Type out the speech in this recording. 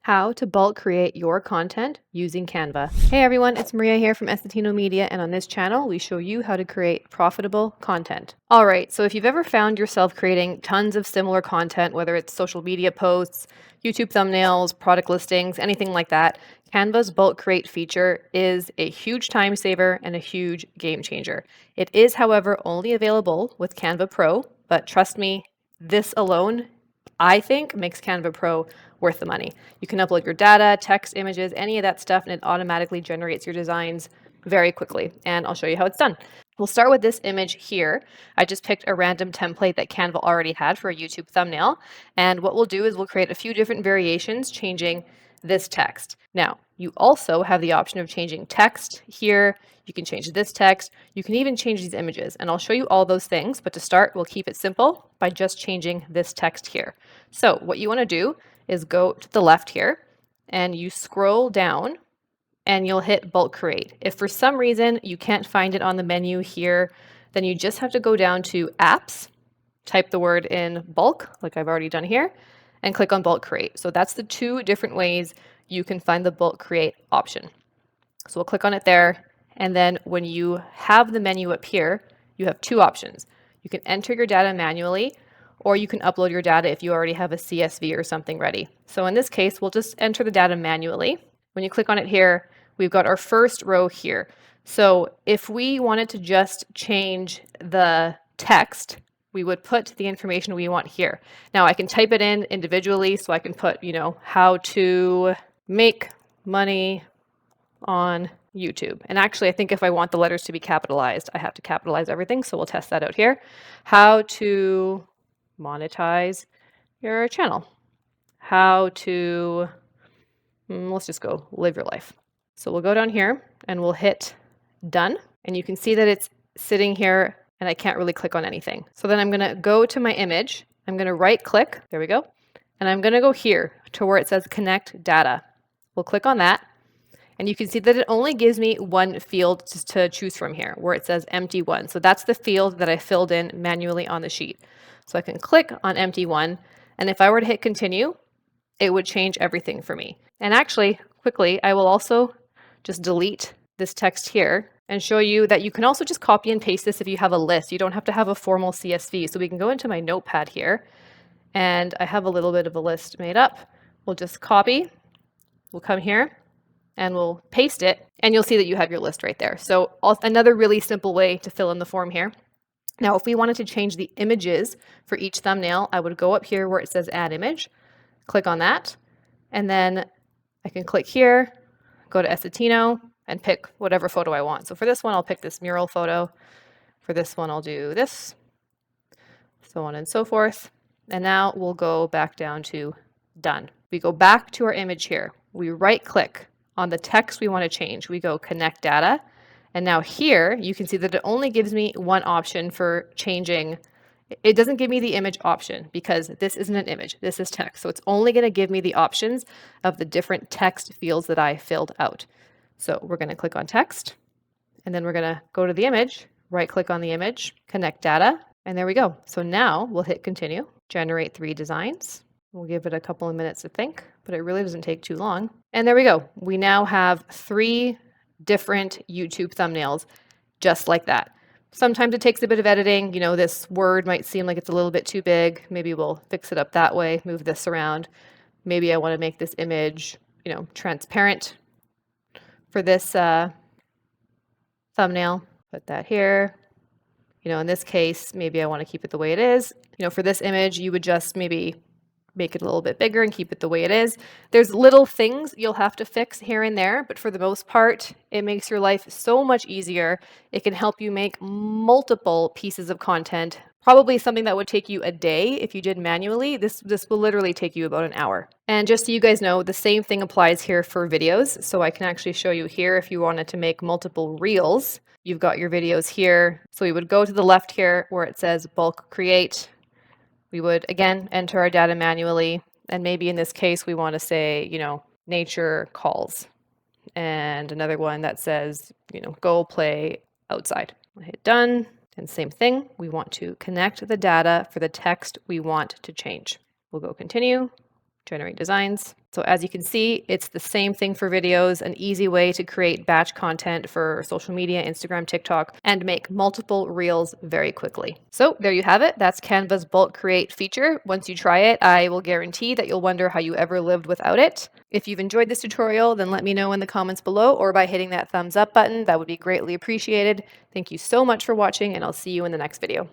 How to bulk create your content using Canva. Hey everyone, it's Maria here from Essetino and on this channel we show you how to create profitable content. Alright, so if you've ever found yourself creating tons of similar content, whether it's social media posts, YouTube thumbnails, product listings, anything like that, Canva's bulk create feature is a huge time saver and a huge game changer. It is, however, only available with Canva Pro, but trust me, this alone I think makes Canva Pro worth the money. You can upload your data, text, images, any of that stuff, and it automatically generates your designs very quickly. And I'll show you how it's done. We'll start with this image here. I just picked a random template that Canva already had for a YouTube thumbnail. And what we'll do is we'll create a few different variations, changing this text. Now, you also have the option of changing text here. You can change this text. You can even change these images. And I'll show you all those things. But to start, we'll keep it simple by just changing this text here. So what you want to do is go to the left here and you scroll down and you'll hit bulk create. If for some reason you can't find it on the menu here, then you just have to go down to apps, type the word in bulk, like I've already done here, and click on bulk create. So that's the two different ways you can find the bulk create option. So we'll click on it there. And then when you have the menu up here, you have two options. You can enter your data manually, or you can upload your data if you already have a CSV or something ready. So in this case, we'll just enter the data manually. When you click on it here, we've got our first row here. So if we wanted to just change the text, we would put the information we want here. Now I can type it in individually, so I can put, how to make money on YouTube. And actually, I think if I want the letters to be capitalized, I have to capitalize everything. So we'll test that out here. How to monetize your channel. How to, let's just go live your life. So we'll go down here and we'll hit done. And you can see that it's sitting here and I can't really click on anything. So then I'm going to go to my image. I'm going to right click. There we go. And I'm going to go here to where it says connect data. We'll click on that. And you can see that it only gives me one field to choose from here where it says empty one. So that's the field that I filled in manually on the sheet. So I can click on empty one. And if I were to hit continue, it would change everything for me. And actually, quickly, I will also just delete this text here and show you that you can also just copy and paste this if you have a list. You don't have to have a formal CSV. So we can go into my notepad here. And I have a little bit of a list made up. We'll just copy. We'll come here and we'll paste it, and you'll see that you have your list right there. So another really simple way to fill in the form here. Now, if we wanted to change the images for each thumbnail, I would go up here where it says add image, click on that, and then I can click here, go to Essetino, and pick whatever photo I want. So for this one, I'll pick this mural photo. For this one, I'll do this, so on and so forth. And now we'll go back down to done. We go back to our image here. We right click on the text we want to change. We go connect data. And now here you can see that it only gives me one option for changing. It doesn't give me the image option because this isn't an image, this is text. So it's only going to give me the options of the different text fields that I filled out. So we're going to click on text, and then we're going to go to the image, right click on the image, connect data, and there we go. So now we'll hit continue, generate 3 designs. We'll give it a couple of minutes to think, but it really doesn't take too long. And there we go. We now have 3 different YouTube thumbnails just like that. Sometimes it takes a bit of editing. This word might seem like it's a little bit too big. Maybe we'll fix it up that way, move this around. Maybe I want to make this image, transparent for this thumbnail. Put that here. In this case, maybe I want to keep it the way it is. For this image, you would just maybe make it a little bit bigger and keep it the way it is. There's little things you'll have to fix here and there, but for the most part, it makes your life so much easier. It can help you make multiple pieces of content, probably something that would take you a day if you did manually. This will literally take you about an hour. And just so you guys know, the same thing applies here for videos. So I can actually show you here if you wanted to make multiple reels. You've got your videos here. So we would go to the left here where it says bulk create. We would, again, enter our data manually. And maybe in this case, we want to say, nature calls. And another one that says, go play outside. We'll hit done. And same thing, we want to connect the data for the text we want to change. We'll go continue, generate designs. So as you can see, it's the same thing for videos, an easy way to create batch content for social media, Instagram, TikTok, and make multiple reels very quickly. So there you have it. That's Canva's bulk create feature. Once you try it, I will guarantee that you'll wonder how you ever lived without it. If you've enjoyed this tutorial, then let me know in the comments below or by hitting that thumbs up button. That would be greatly appreciated. Thank you so much for watching, and I'll see you in the next video.